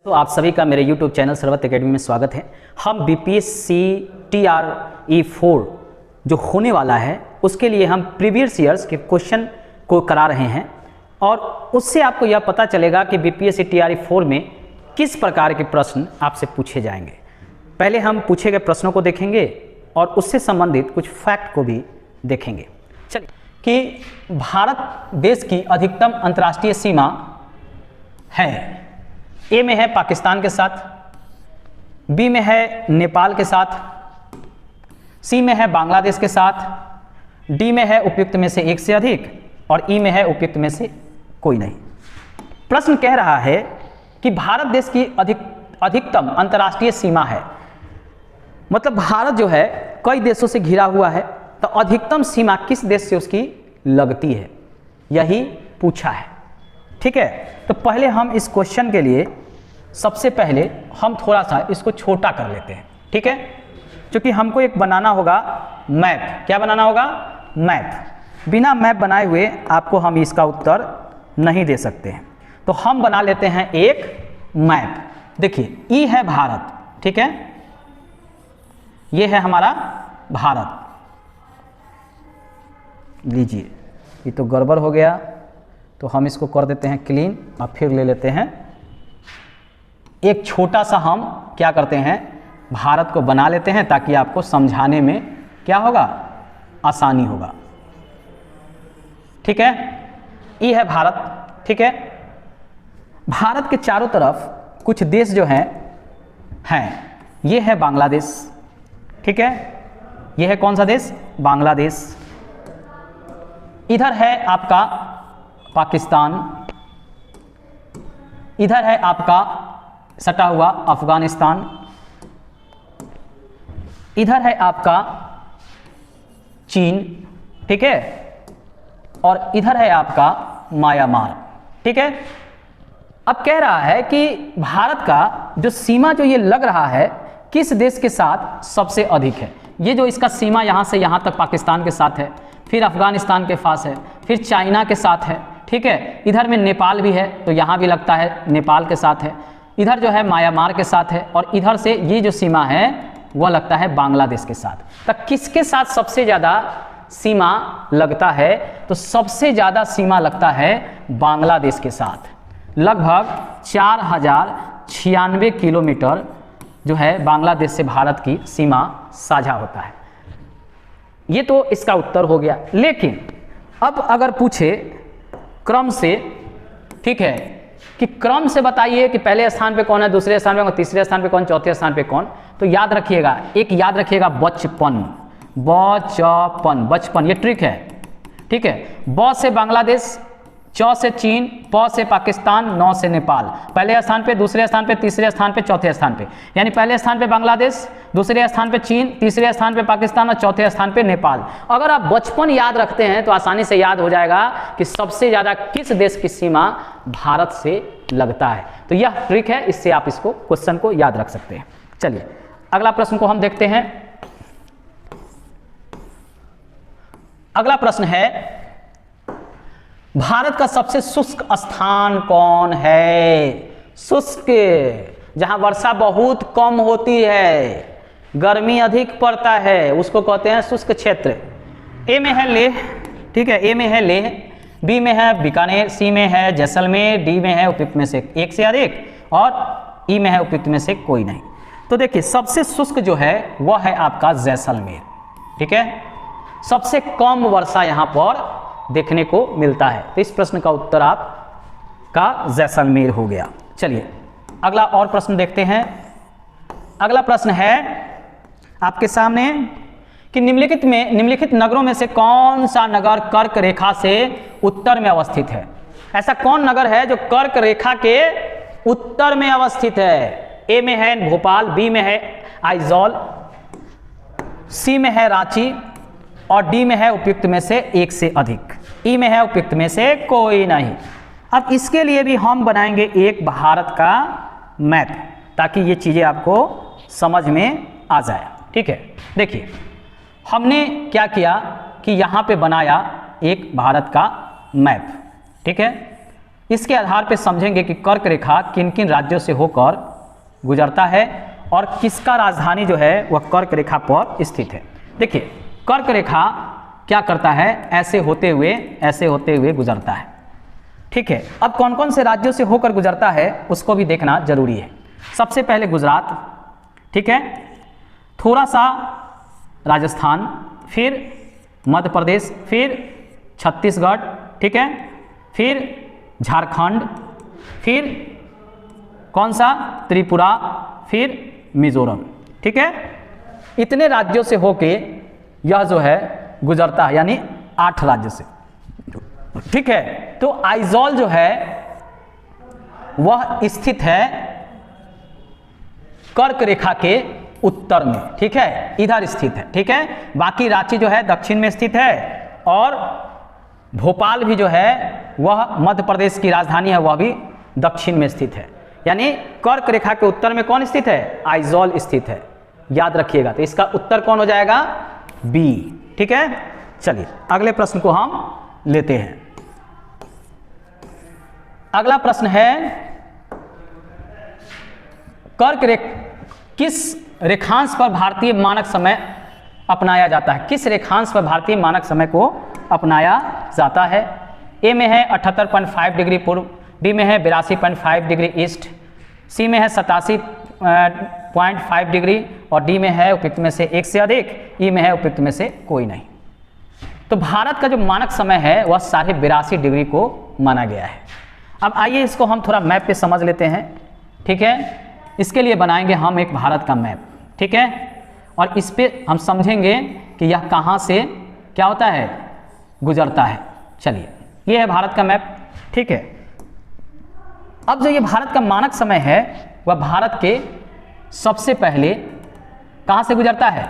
तो आप सभी का मेरे YouTube चैनल सरवत एकेडमी में स्वागत है। हम BPSC TRE4 जो होने वाला है उसके लिए हम प्रीवियस ईयर्स के क्वेश्चन को करा रहे हैं और उससे आपको यह पता चलेगा कि BPSC TRE4 में किस प्रकार के प्रश्न आपसे पूछे जाएंगे। पहले हम पूछे गए प्रश्नों को देखेंगे और उससे संबंधित कुछ फैक्ट को भी देखेंगे। चलिए कि भारत देश की अधिकतम अंतर्राष्ट्रीय सीमा है, ए में है पाकिस्तान के साथ, बी में है नेपाल के साथ, सी में है बांग्लादेश के साथ, डी में है उपयुक्त में से एक से अधिक और ई में है उपयुक्त में से कोई नहीं। प्रश्न कह रहा है कि भारत देश की अधिकतम अंतर्राष्ट्रीय सीमा है, मतलब भारत जो है कई देशों से घिरा हुआ है, तो अधिकतम सीमा किस देश से उसकी लगती है, यही पूछा है। ठीक है, तो पहले हम इस क्वेश्चन के लिए सबसे पहले हम थोड़ा सा इसको छोटा कर लेते हैं। ठीक है, क्योंकि हमको एक बनाना होगा मैप। क्या बनाना होगा? मैप। बिना मैप बनाए हुए आपको हम इसका उत्तर नहीं दे सकते हैं, तो हम बना लेते हैं एक मैप। देखिए, ई है भारत, ठीक है, ये है हमारा भारत। लीजिए, ये तो गड़बड़ हो गया, तो हम इसको कर देते हैं क्लीन और फिर ले लेते हैं एक छोटा सा, हम क्या करते हैं भारत को बना लेते हैं ताकि आपको समझाने में क्या होगा, आसानी होगा। ठीक है, ये है भारत। ठीक है, भारत के चारों तरफ कुछ देश जो हैं ये है बांग्लादेश। ठीक है, ये है कौन सा देश? बांग्लादेश। इधर है आपका पाकिस्तान, इधर है आपका सटा हुआ अफगानिस्तान, इधर है आपका चीन, ठीक है, और इधर है आपका म्यांमार। ठीक है, अब कह रहा है कि भारत का जो सीमा जो ये लग रहा है किस देश के साथ सबसे अधिक है। ये जो इसका सीमा यहाँ से यहाँ तक पाकिस्तान के साथ है, फिर अफगानिस्तान के पास है, फिर चाइना के साथ है। ठीक है, इधर में नेपाल भी है, तो यहाँ भी लगता है नेपाल के साथ है, इधर जो है म्यांमार के साथ है, और इधर से ये जो सीमा है वह लगता है बांग्लादेश के साथ। तो किसके साथ सबसे ज़्यादा सीमा लगता है? तो सबसे ज़्यादा सीमा लगता है बांग्लादेश के साथ। लगभग 4096 किलोमीटर जो है बांग्लादेश से भारत की सीमा साझा होता है। ये तो इसका उत्तर हो गया। लेकिन अब अगर पूछे क्रम से, ठीक है, कि क्रम से बताइए कि पहले स्थान पे कौन है, दूसरे स्थान पे कौन, तीसरे स्थान पे कौन, चौथे स्थान पे कौन, तो याद रखिएगा, एक याद रखिएगा बचपन। बचपन, ये ट्रिक है। ठीक है, ब से बांग्लादेश, च से चीन, प से पाकिस्तान, नौ से नेपाल। पहले स्थान पे, दूसरे स्थान पे, तीसरे स्थान पे, चौथे स्थान पे, यानी पहले स्थान पे बांग्लादेश, दूसरे स्थान पे चीन, तीसरे स्थान पे पाकिस्तान और चौथे स्थान पे नेपाल। अगर आप बचपन याद रखते हैं तो आसानी से याद हो जाएगा कि सबसे ज़्यादा किस देश की सीमा भारत से लगता है। तो यह ट्रिक है, इससे आप इसको क्वेश्चन को याद रख सकते हैं। चलिए अगला प्रश्न को हम देखते हैं। अगला प्रश्न है, भारत का सबसे शुष्क स्थान कौन है? शुष्क, जहां वर्षा बहुत कम होती है, गर्मी अधिक पड़ता है, उसको कहते हैं शुष्क क्षेत्र। ए में है लेह, ठीक है, ए में है लेह, बी में है बीकानेर, सी में है जैसलमेर, डी में है उपयुक्त में से एक से अधिक और ई में है उपयुक्त में से कोई नहीं। तो देखिए, सबसे शुष्क जो है वह है आपका जैसलमेर। ठीक है, सबसे कम वर्षा यहाँ पर देखने को मिलता है, तो इस प्रश्न का उत्तर आपका जैसलमेर हो गया। चलिए अगला और प्रश्न देखते हैं। अगला प्रश्न है आपके सामने कि निम्नलिखित नगरों में से कौन सा नगर कर्क रेखा से उत्तर में अवस्थित है? ऐसा कौन नगर है जो कर्क रेखा के उत्तर में अवस्थित है? ए में है भोपाल, बी में है आइजॉल, सी में है रांची और डी में है उपयुक्त में से एक से अधिक, ई में है उपयुक्त में से कोई नहीं। अब इसके लिए भी हम बनाएंगे एक भारत का मैप ताकि ये चीज़ें आपको समझ में आ जाए। ठीक है, देखिए हमने क्या किया कि यहाँ पे बनाया एक भारत का मैप। ठीक है, इसके आधार पर समझेंगे कि कर्क रेखा किन किन राज्यों से होकर गुजरता है और किसका राजधानी जो है वह कर्क रेखा पर स्थित है। देखिए कर्क रेखा क्या करता है, ऐसे होते हुए गुजरता है। ठीक है, अब कौन कौन से राज्यों से होकर गुजरता है उसको भी देखना जरूरी है। सबसे पहले गुजरात, ठीक है, थोड़ा सा राजस्थान, फिर मध्य प्रदेश, फिर छत्तीसगढ़, ठीक है, फिर झारखंड, फिर कौन सा त्रिपुरा, फिर मिजोरम। ठीक है, इतने राज्यों से होके यह जो है गुजरता है, यानी 8 राज्य से। ठीक है, तो आइजॉल जो है वह स्थित है कर्क रेखा के उत्तर में। ठीक है, इधर स्थित है। ठीक है, बाकी रांची जो है दक्षिण में स्थित है और भोपाल भी जो है वह मध्य प्रदेश की राजधानी है, वह भी दक्षिण में स्थित है। यानी कर्क रेखा के उत्तर में कौन स्थित है, आइजॉल स्थित है, याद रखिएगा। तो इसका उत्तर कौन हो जाएगा, बी। ठीक है, चलिए अगले प्रश्न को हम लेते हैं। अगला प्रश्न है किस रेखांश पर भारतीय मानक समय अपनाया जाता है, किस रेखांश पर भारतीय मानक समय को अपनाया जाता है। ए में है 78.5 डिग्री पूर्व, बी में है 82.5 डिग्री ईस्ट, सी में है 87.5 डिग्री और डी में है उपयुक्त में से एक से अधिक, ई में है उपयुक्त में से कोई नहीं। तो भारत का जो मानक समय है वह 82.5 डिग्री को माना गया है। अब आइए इसको हम थोड़ा मैप पे समझ लेते हैं। ठीक है, इसके लिए बनाएंगे हम एक भारत का मैप। ठीक है, और इस पे हम समझेंगे कि यह कहाँ से क्या होता है, गुजरता है। चलिए, ये है भारत का मैप। ठीक है, अब जो ये भारत का मानक समय है वह भारत के सबसे पहले कहाँ से गुजरता है,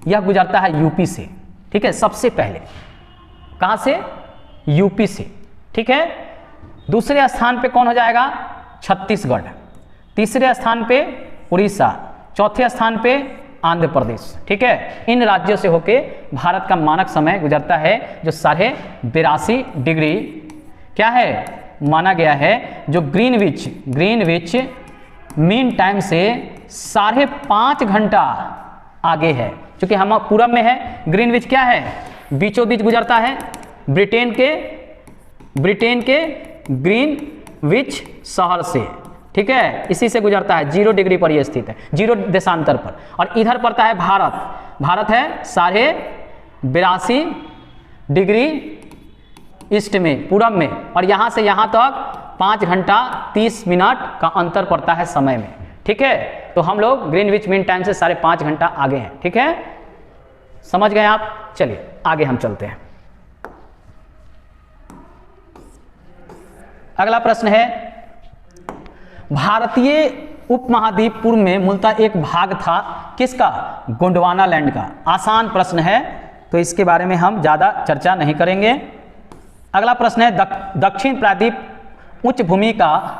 यह गुजरता है यूपी से। ठीक है, सबसे पहले कहाँ से, यूपी से। ठीक है, दूसरे स्थान पे कौन हो जाएगा, छत्तीसगढ़, तीसरे स्थान पे उड़ीसा, चौथे स्थान पे आंध्र प्रदेश। ठीक है, इन राज्यों से होके भारत का मानक समय गुजरता है जो 82.5 डिग्री क्या है माना गया है, जो ग्रीनविच मीन टाइम से 5.5 घंटा आगे है। क्योंकि हम पूरब में है, ग्रीनविच क्या है, बीचों बीच गुजरता है ब्रिटेन के ग्रीनविच शहर से। ठीक है, इसी से गुजरता है, 0 डिग्री पर यह स्थित है, 0 देशांतर पर। और इधर पड़ता है भारत है 82.5 डिग्री ईस्ट में, पूरब में, और यहाँ से यहाँ तक 5 घंटा 30 मिनट का अंतर पड़ता है समय में। ठीक है, तो हम लोग ग्रीनविच मीन टाइम से 5.5 घंटा आगे हैं। ठीक है, समझ गए आप। चलिए आगे हम चलते हैं। अगला प्रश्न है, भारतीय उपमहाद्वीप पूर्व में मूलतः एक भाग था किसका, गोंडवाना लैंड का। आसान प्रश्न है तो इसके बारे में हम ज़्यादा चर्चा नहीं करेंगे। अगला प्रश्न है, दक्षिण प्रायद्वीप उच्च भूमि का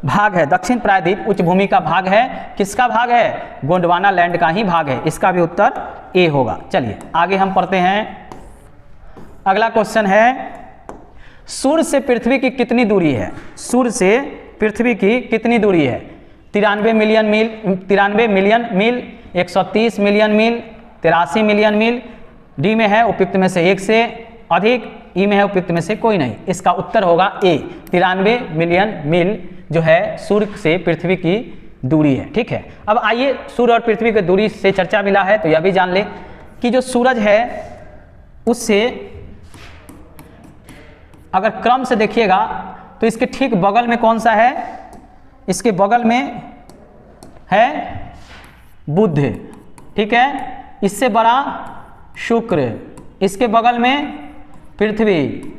भाग है, दक्षिण प्रायद्वीप उच्च भूमि का भाग है, किसका भाग है, गोंडवाना लैंड का ही भाग है। इसका भी उत्तर ए होगा। चलिए आगे हम पढ़ते हैं। अगला क्वेश्चन है, सूर्य से पृथ्वी की कितनी दूरी है, सूर्य से पृथ्वी की कितनी दूरी है, 93 मिलियन मील, 130 मिलियन मील, 83 मिलियन मील। डी में है उपयुक्त में से एक से अधिक, ई में है उपयुक्त में से कोई नहीं। इसका उत्तर होगा ए, 93 मिलियन मील जो है सूर्य से पृथ्वी की दूरी है। ठीक है, अब आइए सूर्य और पृथ्वी की दूरी से चर्चा मिला है तो यह भी जान ले कि जो सूरज है उससे अगर क्रम से देखिएगा तो इसके ठीक बगल में कौन सा है, इसके बगल में है बुध। ठीक है, इससे बड़ा शुक्र, इसके बगल में पृथ्वी,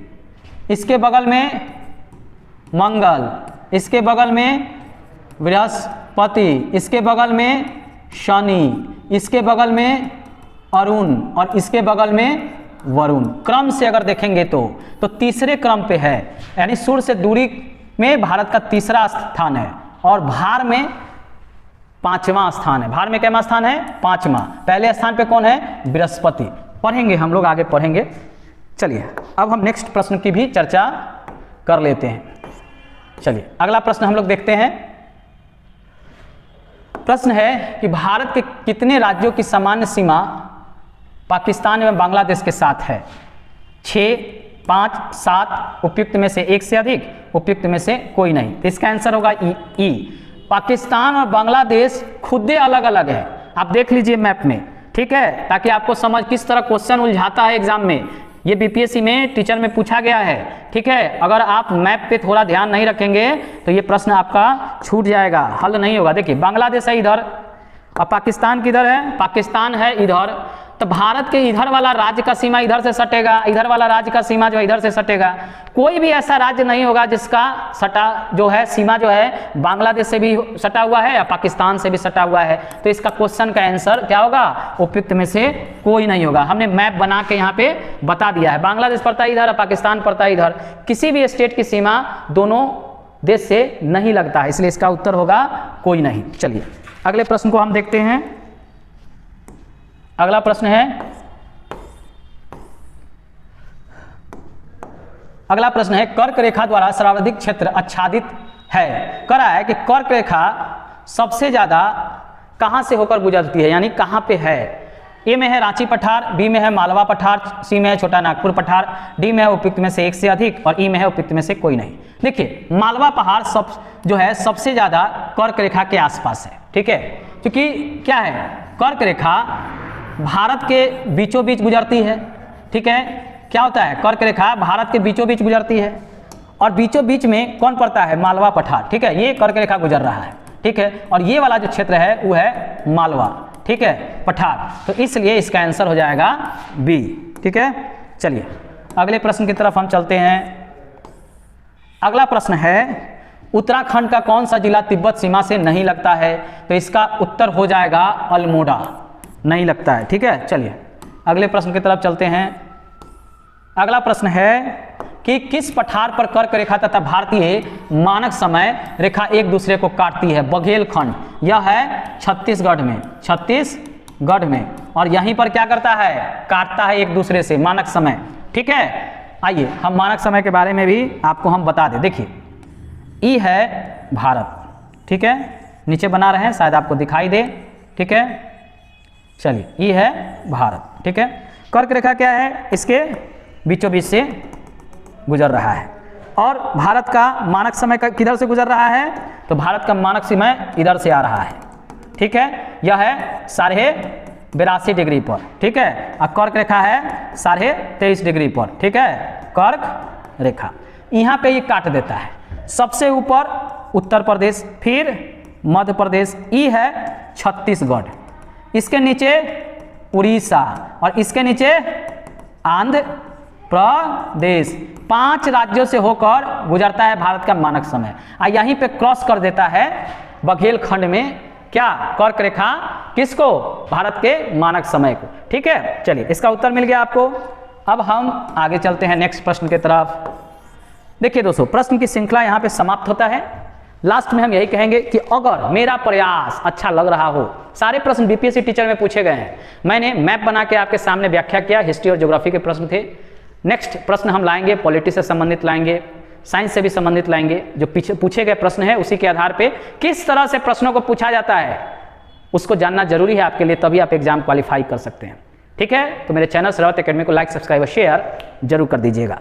इसके बगल में मंगल, इसके बगल में बृहस्पति, इसके बगल में शनि, इसके बगल में अरुण और इसके बगल में वरुण। क्रम से अगर देखेंगे तो तीसरे क्रम पे है, यानी सूर्य से दूरी में भारत का तीसरा स्थान है और भार में 5वां स्थान है। भार में कितना स्थान है, 5वां। पहले स्थान पे कौन है, बृहस्पति। पढ़ेंगे हम लोग, आगे पढ़ेंगे। चलिए अब हम नेक्स्ट प्रश्न की भी चर्चा कर लेते हैं। चलिए अगला प्रश्न हम लोग देखते हैं। प्रश्न है कि भारत के कितने राज्यों की सामान्य सीमा पाकिस्तान एवं बांग्लादेश के साथ है? 6, 5, 7, उपयुक्त में से एक से अधिक, उपयुक्त में से कोई नहीं। तो इसका आंसर होगा ई। पाकिस्तान और बांग्लादेश खुदे अलग अलग है, आप देख लीजिए मैप में, ठीक है, ताकि आपको समझ किस तरह क्वेश्चन उलझाता है एग्जाम में। ये बीपीएससी में टीचर में पूछा गया है, ठीक है। अगर आप मैप पे थोड़ा ध्यान नहीं रखेंगे तो ये प्रश्न आपका छूट जाएगा, हल नहीं होगा। देखिए बांग्लादेश है इधर और पाकिस्तान किधर है? पाकिस्तान है इधर। तो भारत के इधर वाला राज्य का सीमा इधर से सटेगा, इधर वाला राज्य का सीमा जो है इधर से सटेगा। कोई भी ऐसा राज्य नहीं होगा जिसका सटा जो है सीमा जो है बांग्लादेश से भी सटा हुआ है या पाकिस्तान से भी सटा हुआ है। तो इसका क्वेश्चन का आंसर क्या होगा? उपयुक्त में से कोई नहीं होगा। हमने मैप बना के यहाँ पे बता दिया है, बांग्लादेश पड़ता है इधर और पाकिस्तान पड़ता है इधर। किसी भी स्टेट की सीमा दोनों देश से नहीं लगता है, इसलिए इसका उत्तर होगा कोई नहीं। चलिए अगले प्रश्न को हम देखते हैं। अगला प्रश्न है, अगला प्रश्न है कर्क रेखा द्वारा सर्वाधिक क्षेत्र आच्छादित है। करा है कि कर्क रेखा सबसे ज्यादा कहां से होकर गुजरती है, यानी कहां पे है? ए में है रांची पठार, बी में है मालवा पठार, सी में है छोटा नागपुर पठार, डी में है उपयुक्त में से एक से अधिक और ई में है उपयुक्त में से कोई नहीं। देखिए मालवा पहाड़ सब जो है सबसे ज्यादा कर्क रेखा के आसपास है, ठीक है, क्योंकि क्या है कर्क रेखा भारत के बीचों बीच गुजरती है, ठीक है। क्या होता है? कर्क रेखा भारत के बीचों बीच गुजरती है और बीचों बीच में कौन पड़ता है? मालवा पठार, ठीक है, ये कर्क रेखा गुजर रहा है, ठीक है। और ये वाला जो क्षेत्र है वो है मालवा, ठीक है, पठार। तो इसलिए इसका आंसर हो जाएगा बी, ठीक है। चलिए अगले प्रश्न की तरफ हम चलते हैं। अगला प्रश्न है उत्तराखंड का कौन सा जिला तिब्बत सीमा से नहीं लगता है? तो इसका उत्तर हो जाएगा अल्मोड़ा, नहीं लगता है, ठीक है। चलिए अगले प्रश्न की तरफ चलते हैं। अगला प्रश्न है कि किस पठार पर कर्क रेखा तथा भारतीय मानक समय रेखा एक दूसरे को काटती है? बघेलखंड, यह है छत्तीसगढ़ में, छत्तीसगढ़ में, और यहीं पर क्या करता है? काटता है एक दूसरे से मानक समय, ठीक है। आइए हम मानक समय के बारे में भी आपको हम बता दें। देखिए ई है भारत, ठीक है, नीचे बना रहे हैं शायद आपको दिखाई दे, ठीक है। चलिए ये है भारत, ठीक है। कर्क रेखा क्या है? इसके बीचों बीच से गुजर रहा है और भारत का मानक समय का किधर से गुजर रहा है? तो भारत का मानक समय इधर से आ रहा है, ठीक है। यह है 82.5 डिग्री पर, ठीक है, और कर्क रेखा है 23.5 डिग्री पर, ठीक है, कर्क रेखा। यहाँ पे ये काट देता है, सबसे ऊपर उत्तर प्रदेश, फिर मध्य प्रदेश, ई है छत्तीसगढ़, इसके नीचे उड़ीसा और इसके नीचे आंध्र प्रदेश। 5 राज्यों से होकर गुजरता है भारत का मानक समय और यहीं पे क्रॉस कर देता है बघेलखंड में क्या? कर्क रेखा। किसको? भारत के मानक समय को, ठीक है। चलिए इसका उत्तर मिल गया आपको। अब हम आगे चलते हैं नेक्स्ट प्रश्न की तरफ। देखिए दोस्तों प्रश्न की श्रृंखला यहाँ पे समाप्त होता है। लास्ट में हम यही कहेंगे कि अगर मेरा प्रयास अच्छा लग रहा हो, सारे प्रश्न बीपीएससी टीचर में पूछे गए हैं, मैंने मैप बना के आपके सामने व्याख्या किया, हिस्ट्री और ज्योग्राफी के प्रश्न थे। नेक्स्ट प्रश्न हम लाएंगे पॉलिटी से संबंधित लाएंगे, साइंस से भी संबंधित लाएंगे। जो पीछे पूछे गए प्रश्न है उसी के आधार पे किस तरह से प्रश्नों को पूछा जाता है उसको जानना जरूरी है आपके लिए, तभी आप एग्जाम क्वालिफाई कर सकते हैं, ठीक है। तो मेरे चैनल शरारत एकेडमी को लाइक, सब्सक्राइब और शेयर जरूर कर दीजिएगा।